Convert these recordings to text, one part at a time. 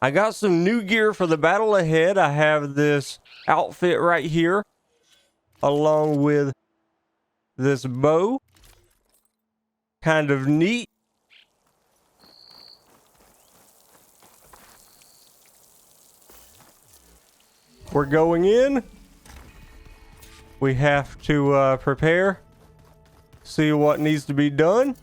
I got some new gear for the battle ahead. I have this outfit right here, along with this bow. Kind of neat. We're going in. We have to prepare, see what needs to be done.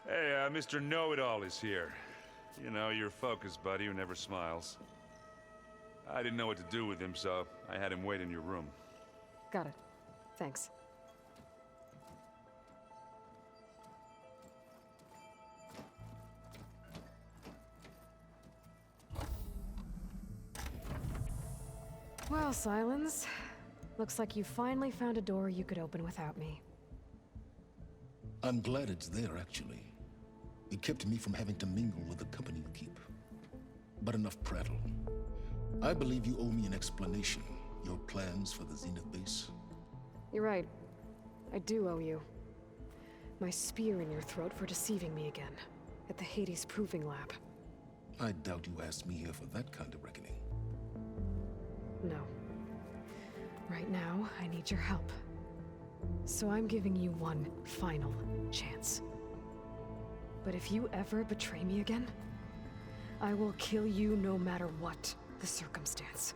Hey, Mr. Know-It-All is here. You know, your focus buddy who never smiles. I didn't know what to do with him, so I had him wait in your room. Got it. Thanks. Well, Silence. Looks like you finally found a door you could open without me. I'm glad it's there, actually. It kept me from having to mingle with the company you keep. But enough prattle. I believe you owe me an explanation. Your plans for the Zenith base? You're right. I do owe you. My spear in your throat for deceiving me again. At the Hades Proving Lab. I doubt you asked me here for that kind of reckoning. No. Right now, I need your help. So I'm giving you one final chance. But if you ever betray me again, I will kill you no matter what the circumstance.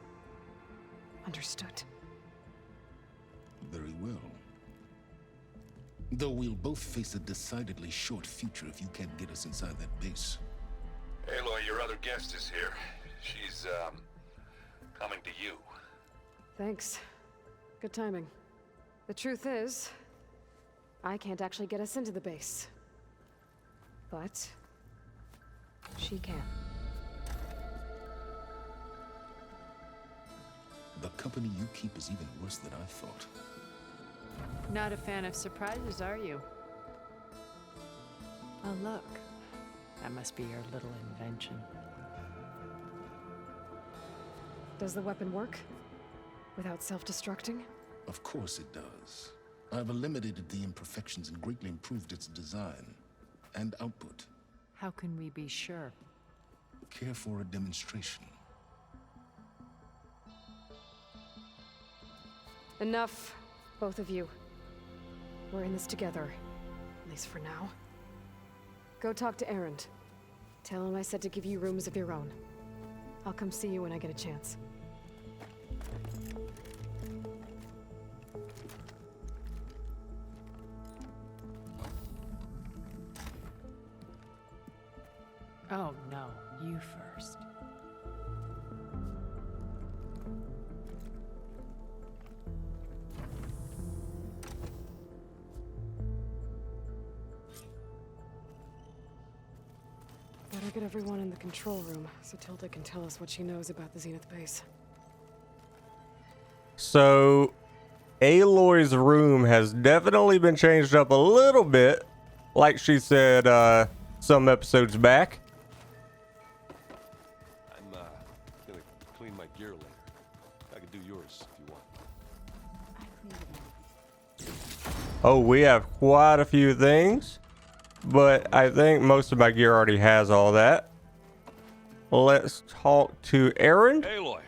Understood? Very well. Though we'll both face a decidedly short future if you can't get us inside that base. Aloy, your other guest is here. She's, coming to you. Thanks. Good timing. The truth is, I can't actually get us into the base. But she can. The company you keep is even worse than I thought. Not a fan of surprises, are you? Oh, look. That must be your little invention. Does the weapon work? Without self-destructing? Of course it does. I've eliminated the imperfections and greatly improved its design and output. How can we be sure? Care for a demonstration? Enough, both of you. We're in this together, at least for now. Go talk to Erend. Tell him I said to give you rooms of your own. I'll come see you when I get a chance. Oh, no. You first. Better get everyone in the control room so Tilda can tell us what she knows about the Zenith base. So, Aloy's room has definitely been changed up a little bit, like she said some episodes back. I'm gonna clean my gear later. I can do yours if you want. Oh, we have quite a few things, but I think most of my gear already has all that. Let's talk to Erend. Aloy,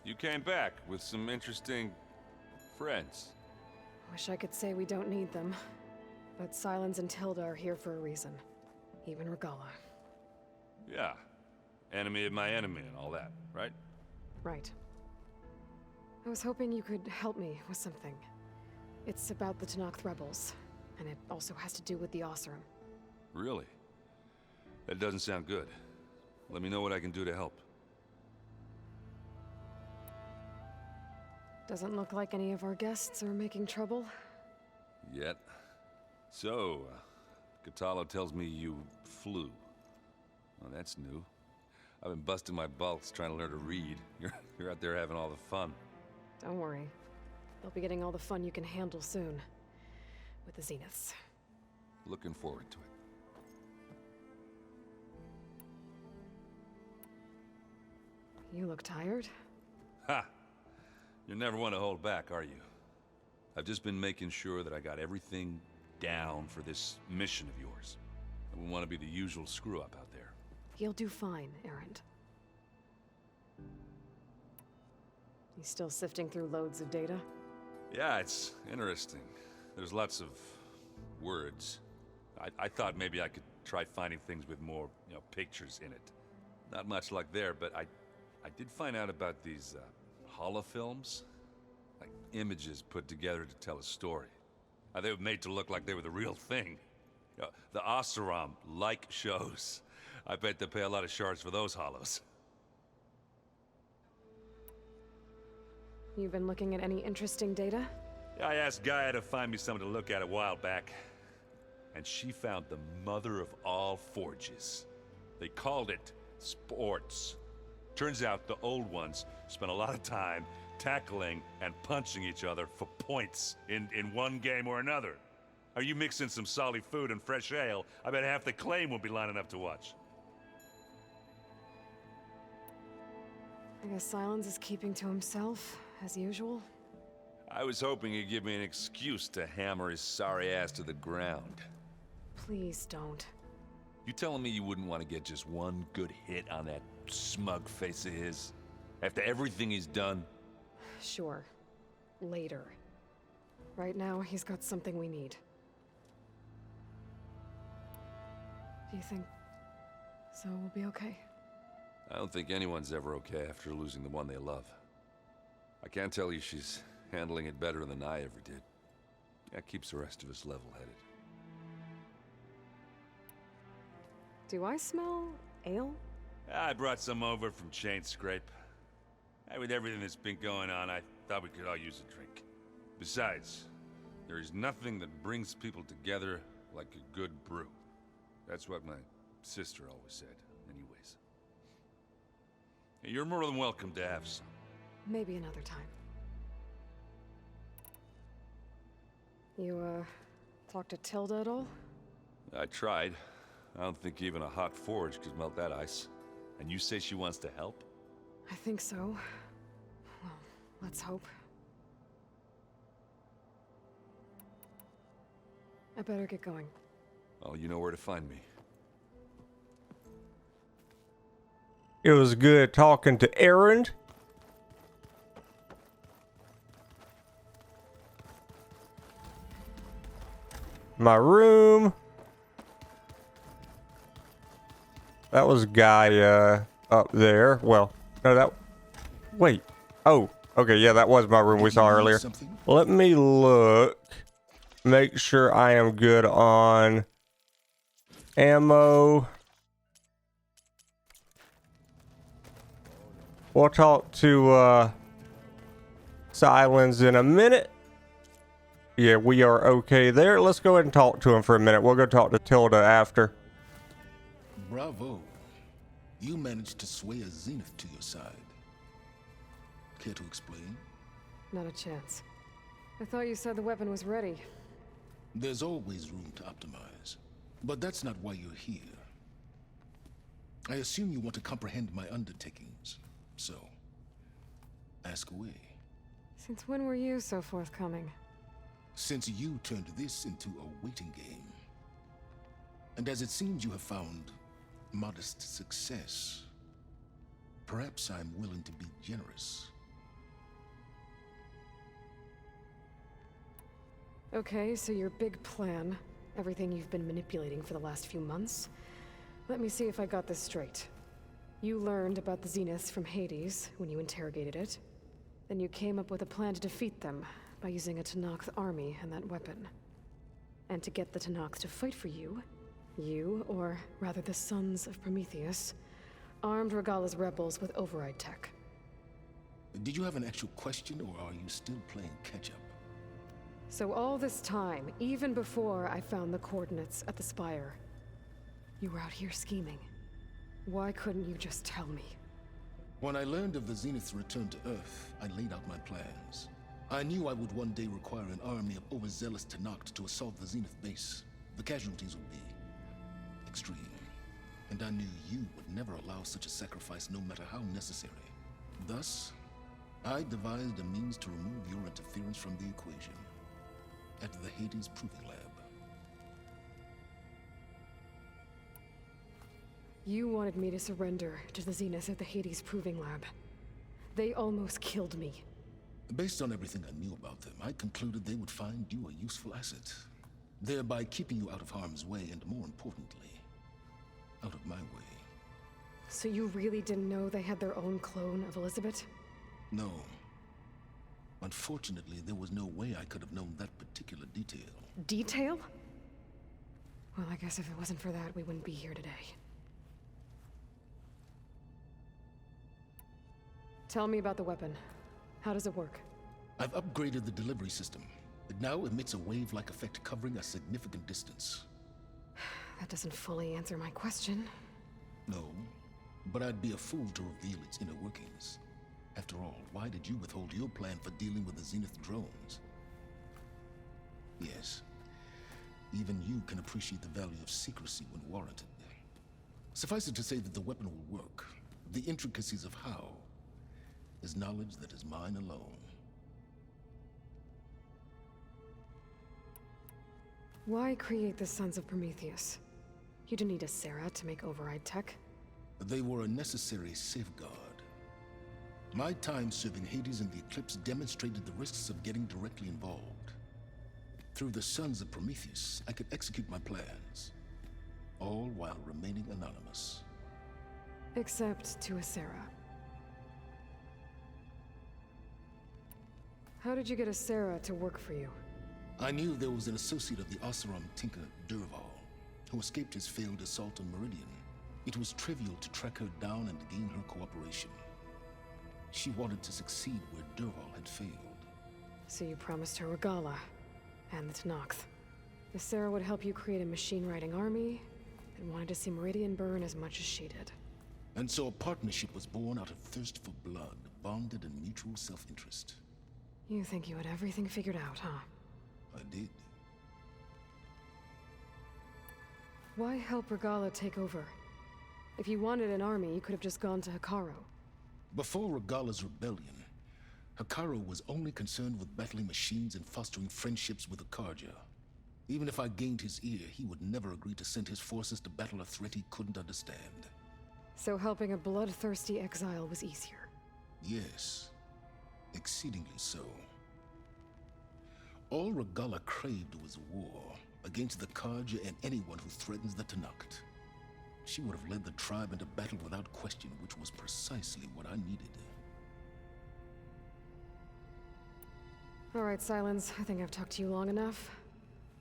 you came back with some interesting friends. Wish I could say we don't need them, but Silence and Tilda are here for a reason. Even Regala. Yeah. Enemy of my enemy and all that, right? Right. I was hoping you could help me with something. It's about the Tenakth rebels, and it also has to do with the Oseram. Really? That doesn't sound good. Let me know what I can do to help. Doesn't look like any of our guests are making trouble. Yet. So, Katala tells me you flew. Well, that's new. I've been busting my balls trying to learn to read. You're out there having all the fun. Don't worry. They'll be getting all the fun you can handle soon. With the Zeniths. Looking forward to it. You look tired. Ha! You never want to hold back, are you? I've just been making sure that I got everything down for this mission of yours. I wouldn't want to be the usual screw-up out there. He'll do fine, Errand. You still sifting through loads of data? Yeah, it's interesting. There's lots of words. I thought maybe I could try finding things with more, pictures in it. Not much luck there, but I did find out about these holofilms. Like images put together to tell a story. They were made to look like they were the real thing. The Oseram like shows. I bet they pay a lot of shards for those hollows. You've been looking at any interesting data? I asked Gaia to find me something to look at a while back. And she found the mother of all forges. They called it sports. Turns out the old ones spent a lot of time tackling and punching each other for points in one game or another. Are you mixing some solid food and fresh ale? I bet half the claim will be lining up to watch. I guess Silence is keeping to himself, as usual. I was hoping he'd give me an excuse to hammer his sorry ass to the ground. Please don't. You telling me you wouldn't want to get just one good hit on that smug face of his? After everything he's done? Sure. Later. Right now, he's got something we need. Do you think so will be okay? I don't think anyone's ever okay after losing the one they love. I can't tell you she's handling it better than I ever did. That keeps the rest of us level-headed. Do I smell ale? I brought some over from Chain Scrape. With everything that's been going on, I thought we could all use a drink. Besides, there is nothing that brings people together like a good brew. That's what my sister always said, anyways. You're more than welcome to have some. Maybe another time. You, talked to Tilda at all? I tried. I don't think even a hot forge could melt that ice. And you say she wants to help? I think so. Well, let's hope. I better get going. Well, you know where to find me. It was good talking to Errand. My room. That was Gaia up there. Well, no, that... Wait. Oh, okay, yeah, that was my room we saw earlier. Let me look. Make sure I am good on ammo. We'll talk to Silence in a minute. Yeah, we are okay there. Let's go ahead and talk to him for a minute. We'll go talk to Tilda after. Bravo. You managed to sway a Zenith to your side. Care to explain? Not a chance. I thought you said the weapon was ready. There's always room to optimize. But that's not why you're here. I assume you want to comprehend my undertakings. So, ask away. Since when were you so forthcoming? Since you turned this into a waiting game. And as it seems you have found modest success, perhaps I'm willing to be generous. Okay, so your big plan, everything you've been manipulating for the last few months. Let me see if I got this straight. You learned about the Zeniths from Hades when you interrogated it. Then you came up with a plan to defeat them by using a Tenakth army and that weapon. And to get the Tenakth to fight for you, or rather the Sons of Prometheus, armed Regalla's rebels with override tech. Did you have an actual question, or are you still playing catch-up? So all this time, even before I found the coordinates at the Spire, you were out here scheming. Why couldn't you just tell me? When I learned of the Zenith's return to Earth, I laid out my plans. I knew I would one day require an army of overzealous Tenakth to assault the Zenith base. The casualties would be extreme. And I knew you would never allow such a sacrifice, no matter how necessary. Thus, I devised a means to remove your interference from the equation. At the Hades Proving Lab. You wanted me to surrender to the Zenith at the Hades Proving Lab. They almost killed me. Based on everything I knew about them, I concluded they would find you a useful asset, thereby keeping you out of harm's way and, more importantly, out of my way. So you really didn't know they had their own clone of Elizabeth? No. Unfortunately, there was no way I could have known that particular detail. Detail? Well, I guess if it wasn't for that, we wouldn't be here today. Tell me about the weapon. How does it work? I've upgraded the delivery system. It now emits a wave-like effect covering a significant distance. That doesn't fully answer my question. No, but I'd be a fool to reveal its inner workings. After all, why did you withhold your plan for dealing with the Zenith drones? Yes, even you can appreciate the value of secrecy when warranted. Suffice it to say that the weapon will work. The intricacies of how is knowledge that is mine alone. Why create the Sons of Prometheus? You didn't need a Sarah to make override tech. They were a necessary safeguard. My time serving Hades and the Eclipse demonstrated the risks of getting directly involved. Through the Sons of Prometheus, I could execute my plans, all while remaining anonymous. Except to a Sarah. How did you get a Sarah to work for you? I knew there was an associate of the Oseram tinker, Durval, who escaped his failed assault on Meridian. It was trivial to track her down and gain her cooperation. She wanted to succeed where Durval had failed. So you promised her Regala, and the Tenakth. The Sarah would help you create a machine-riding army, and wanted to see Meridian burn as much as she did. And so a partnership was born out of thirst for blood, bonded in mutual self-interest. You think you had everything figured out, huh? I did. Why help Regala take over? If you wanted an army, you could have just gone to Hikaru. Before Regala's rebellion, Hikaru was only concerned with battling machines and fostering friendships with the Karja. Even if I gained his ear, he would never agree to send his forces to battle a threat he couldn't understand. So helping a bloodthirsty exile was easier. Yes, exceedingly so. All Regala craved was war against the Karja and anyone who threatens the Tenakth. She would have led the tribe into battle without question, which was precisely what I needed. All right, Silence. I think I've talked to you long enough.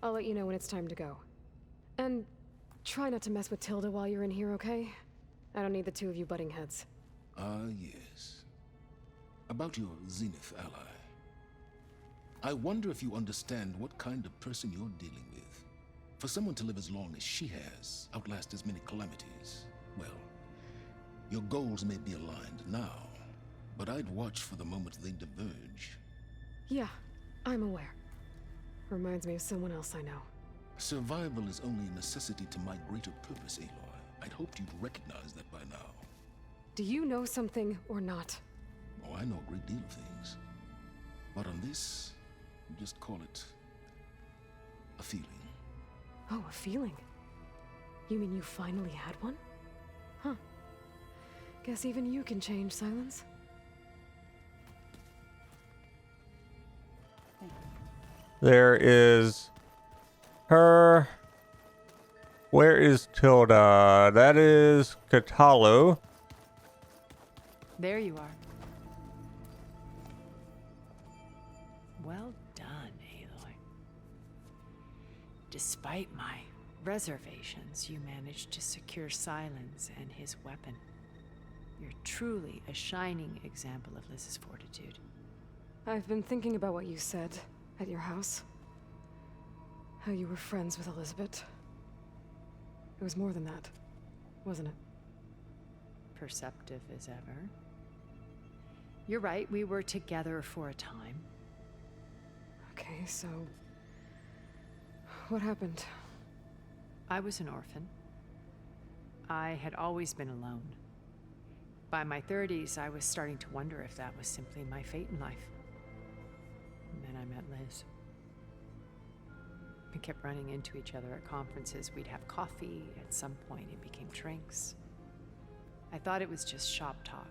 I'll let you know when it's time to go. And try not to mess with Tilda while you're in here, okay? I don't need the two of you butting heads. Ah, yes. About your Zenith ally. I wonder if you understand what kind of person you're dealing with. For someone to live as long as she has, outlast as many calamities, well, your goals may be aligned now, but I'd watch for the moment they diverge. Yeah, I'm aware. Reminds me of someone else I know. Survival is only a necessity to my greater purpose, Aloy. I'd hoped you'd recognize that by now. Do you know something or not? Oh, I know a great deal of things. But on this, you just call it a feeling. Oh, a feeling? You mean you finally had one? Huh. Guess even you can change, Silence. There is her. Where is Tilda? That is Katalo. There you are. Well done, Aloy. Despite my reservations, you managed to secure Silence and his weapon. You're truly a shining example of Liz's fortitude. I've been thinking about what you said at your house. How you were friends with Elizabeth. It was more than that, wasn't it? Perceptive as ever. You're right, we were together for a time. Okay, so... what happened? I was an orphan. I had always been alone. By my 30s, I was starting to wonder if that was simply my fate in life. And then I met Liz. We kept running into each other at conferences. We'd have coffee. At some point, it became drinks. I thought it was just shop talk,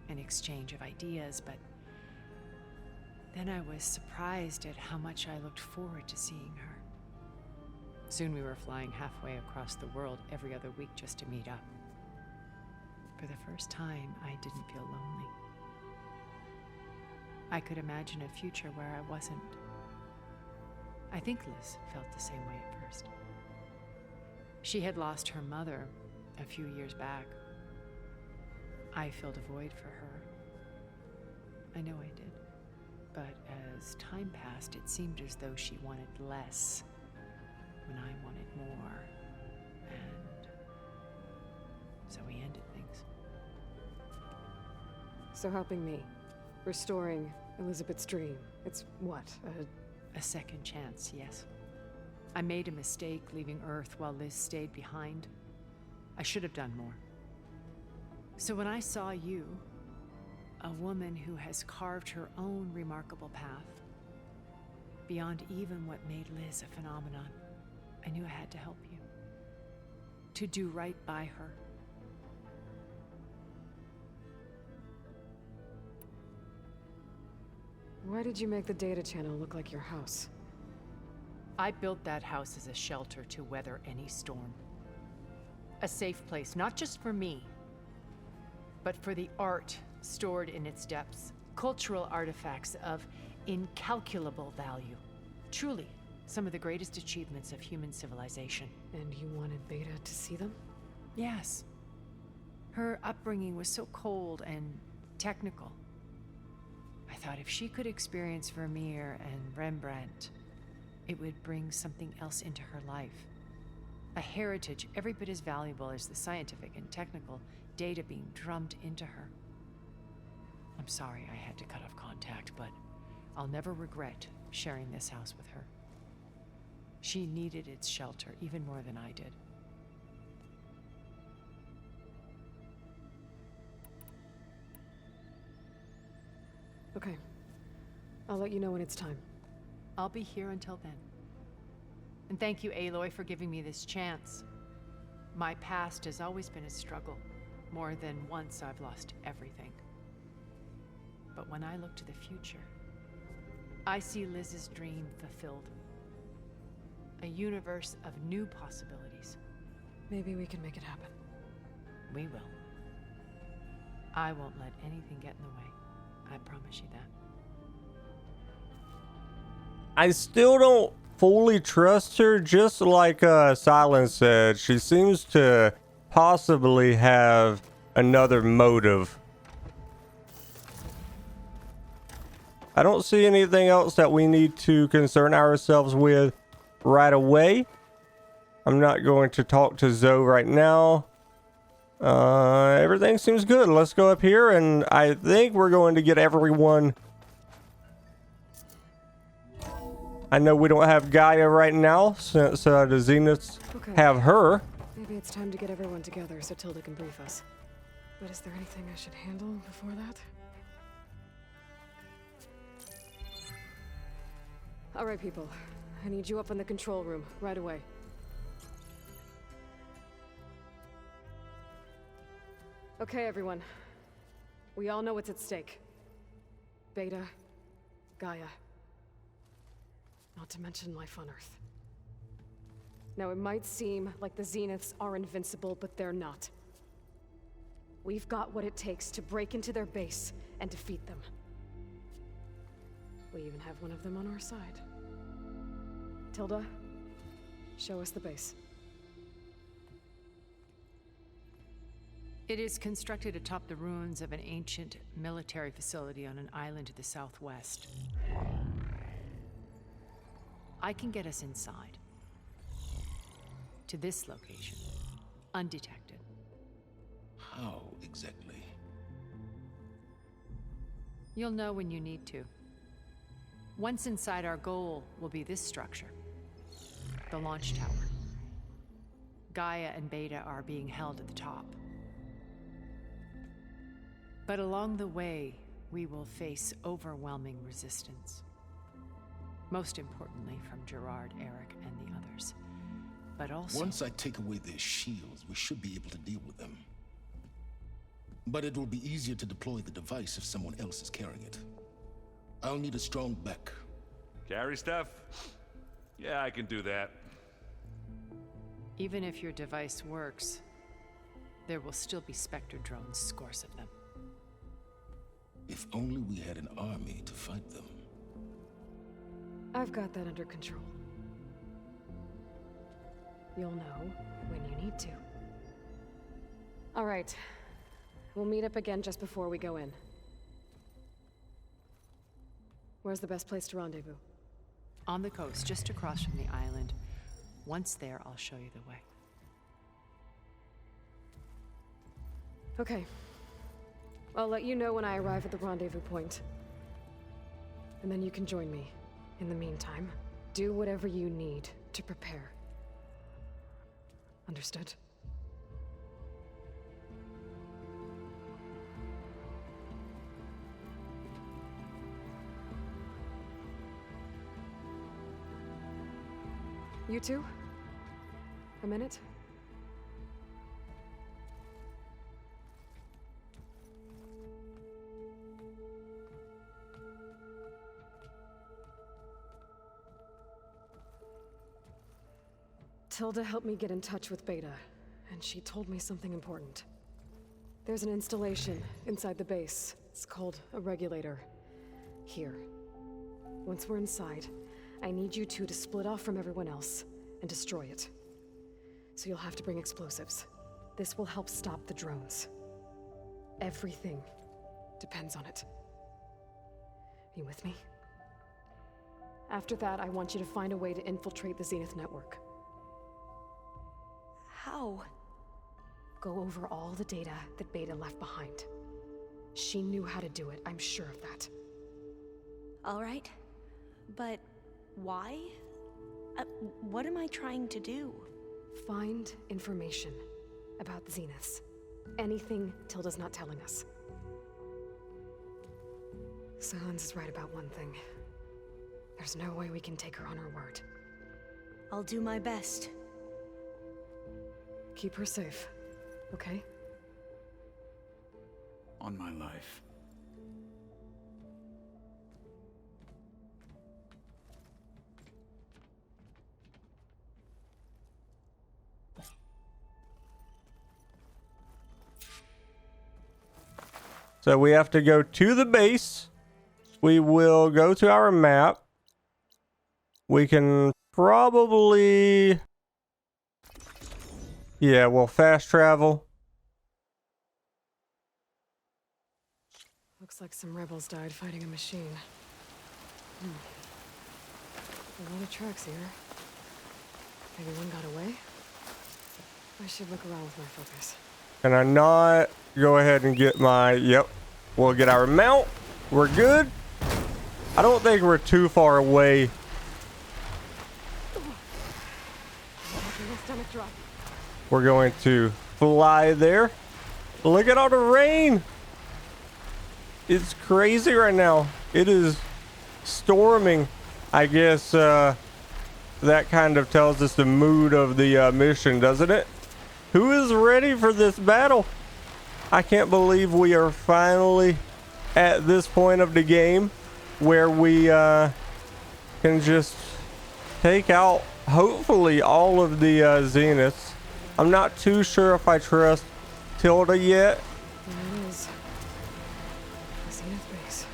an exchange of ideas, but then I was surprised at how much I looked forward to seeing her. Soon we were flying halfway across the world every other week just to meet up. For the first time, I didn't feel lonely. I could imagine a future where I wasn't. I think Liz felt the same way at first. She had lost her mother a few years back. I filled a void for her. I know I did. But as time passed, it seemed as though she wanted less when I wanted more. And so we ended things. So helping me, restoring Elizabeth's dream, it's what, A second chance, yes. I made a mistake leaving Earth while Liz stayed behind. I should have done more. So when I saw you, a woman who has carved her own remarkable path, beyond even what made Liz a phenomenon, I knew I had to help you. To do right by her. Why did you make the data channel look like your house? I built that house as a shelter to weather any storm. A safe place, not just for me, but for the art stored in its depths, cultural artifacts of incalculable value. Truly, some of the greatest achievements of human civilization. And you wanted Beta to see them? Yes. Her upbringing was so cold and technical. I thought if she could experience Vermeer and Rembrandt, it would bring something else into her life. A heritage every bit as valuable as the scientific and technical data being drummed into her. I'm sorry I had to cut off contact, but I'll never regret sharing this house with her. She needed its shelter even more than I did. Okay. I'll let you know when it's time. I'll be here until then. And thank you, Aloy, for giving me this chance. My past has always been a struggle. More than once I've lost everything. But when I look to the future, I see Liz's dream fulfilled. A universe of new possibilities. Maybe we can make it happen. We will. I won't let anything get in the way. I promise you that. I still don't fully trust her, just like Silence said. She seems to possibly have another motive. I don't see anything else that we need to concern ourselves with right away. I'm not going to talk to Zoe right now. Everything seems good. Let's go up here, and I think we're going to get everyone. I know we don't have Gaia right now since the Zeniths have her. Maybe it's time to get everyone together so Tilda can brief us. But is there anything I should handle before that? All right, people. I need you up in the control room right away. Okay, everyone. We all know what's at stake. Beta, Gaia. Not to mention life on Earth. Now, it might seem like the Zeniths are invincible, but they're not. We've got what it takes to break into their base and defeat them. We even have one of them on our side. Tilda, show us the base. It is constructed atop the ruins of an ancient military facility on an island to the southwest. I can get us inside. To this location, undetected. How exactly? You'll know when you need to. Once inside, our goal will be this structure. The launch tower. Gaia and Beta are being held at the top. But along the way, we will face overwhelming resistance. Most importantly from Gerard, Eric, and the others. But also... Once I take away their shields, we should be able to deal with them. But it will be easier to deploy the device if someone else is carrying it. I'll need a strong back. Carry stuff? Yeah, I can do that. Even if your device works, there will still be Spectre drones, scores of them. If only we had an army to fight them. I've got that under control. You'll know when you need to. All right. We'll meet up again just before we go in. Where's the best place to rendezvous? On the coast, just across from the island. Once there, I'll show you the way. Okay. I'll let you know when I arrive at the rendezvous point. And then you can join me. In the meantime, do whatever you need to prepare. Understood? You two? A minute? Tilda helped me get in touch with Beta, and she told me something important. There's an installation inside the base. It's called a regulator. Here. Once we're inside, I need you two to split off from everyone else and destroy it. So you'll have to bring explosives. This will help stop the drones. Everything depends on it. You with me? After that, I want you to find a way to infiltrate the Zenith network. How? Go over all the data that Beta left behind. She knew how to do it, I'm sure of that. All right. But why? What am I trying to do? Find information about the Zeniths. Anything Tilda's not telling us. Silence is right about one thing. There's no way we can take her on her word. I'll do my best. Keep her safe, okay? On my life. So we have to go to the base. We will go to our map. We can probably... Yeah, we'll fast travel. Looks like some rebels died fighting a machine. A lot of tracks here. Maybe one got away? I should look around with my focus. Can I not go ahead and get my... Yep. We'll get our mount. We're good. I don't think we're too far away. Stomach drop. We're going to fly there. Look at all the rain. It's crazy right now. It is storming. I guess that kind of tells us the mood of the mission, doesn't it? Who is ready for this battle? I can't believe we are finally at this point of the game where we can just take out hopefully all of the Zeniths. I'm not too sure if I trust Tilda yet. There it is. The Zenith base.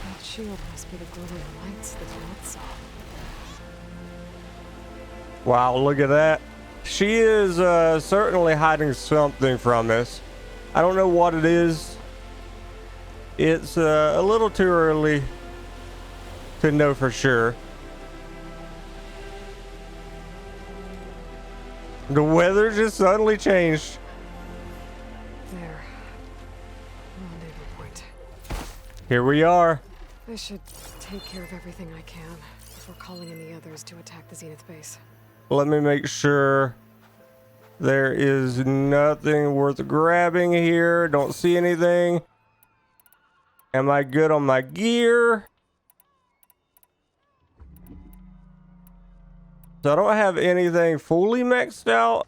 That shield must be the glowing lights that Rod saw. Wow, look at that. She is certainly hiding something from us. I don't know what it is. It's a little too early to know for sure. The weather just suddenly changed. There. Rendezvous point. Here we are. I should take care of everything I can before calling in the others to attack the Zenith base. Let me make sure there is nothing worth grabbing here. Don't see anything. Am I good on my gear? So I don't have anything fully maxed out.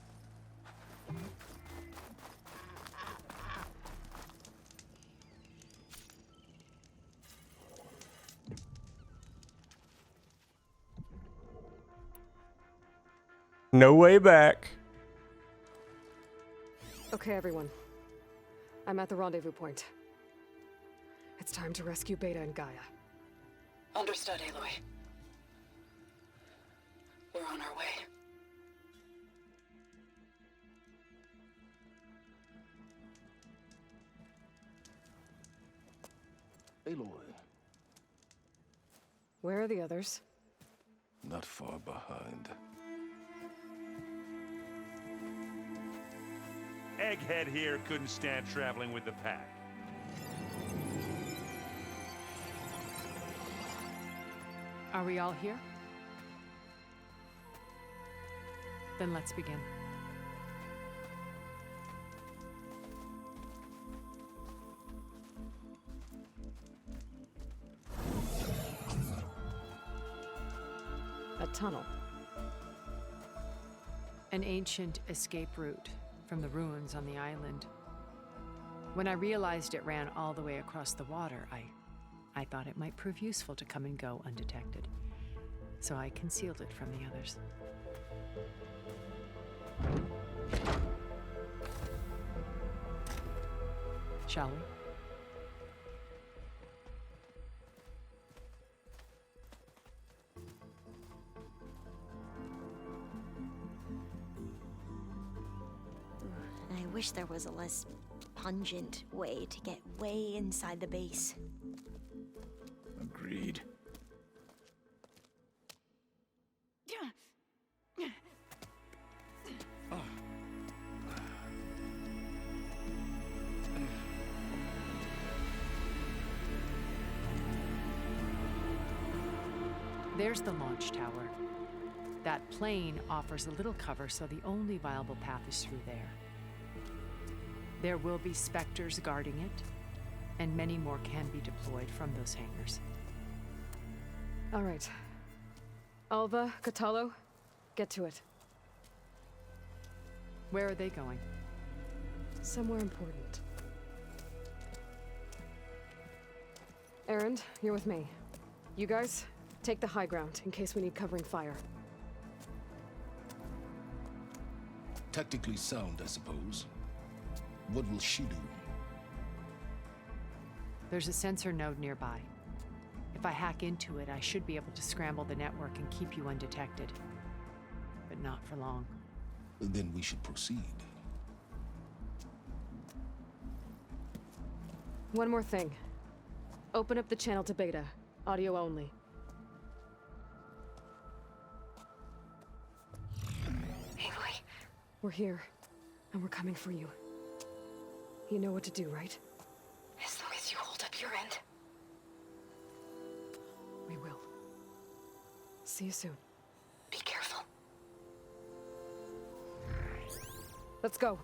No way back. Okay, everyone. I'm at the rendezvous point. It's time to rescue Beta and Gaia. Understood, Aloy. We're on our way. Aloy, Where are the others? not far behind. Egghead here couldn't stand traveling with the pack. Are we all here? Then let's begin. A tunnel. An ancient escape route from the ruins on the island. When I realized it ran all the way across the water, I thought it might prove useful to come and go undetected. So I concealed it from the others. Shall we? I wish there was a less pungent way to get way inside the base. Agreed. There's the launch tower. That plane offers a little cover, so the only viable path is through there. There will be Spectres guarding it, and many more can be deployed from those hangars. All right. Alva, Catalo, get to it. Where are they going? Somewhere important. Erend, you're with me. You guys, take the high ground in case we need covering fire. Tactically sound, I suppose. What will she do? There's a sensor node nearby. If I hack into it, I should be able to scramble the network and keep you undetected. But not for long. Then we should proceed. One more thing. Open up the channel to Beta. Audio only. Aloy, We're here, and we're coming for you. You know what to do, right? as long as you hold up your end. We will. See you soon. Be careful. Let's go.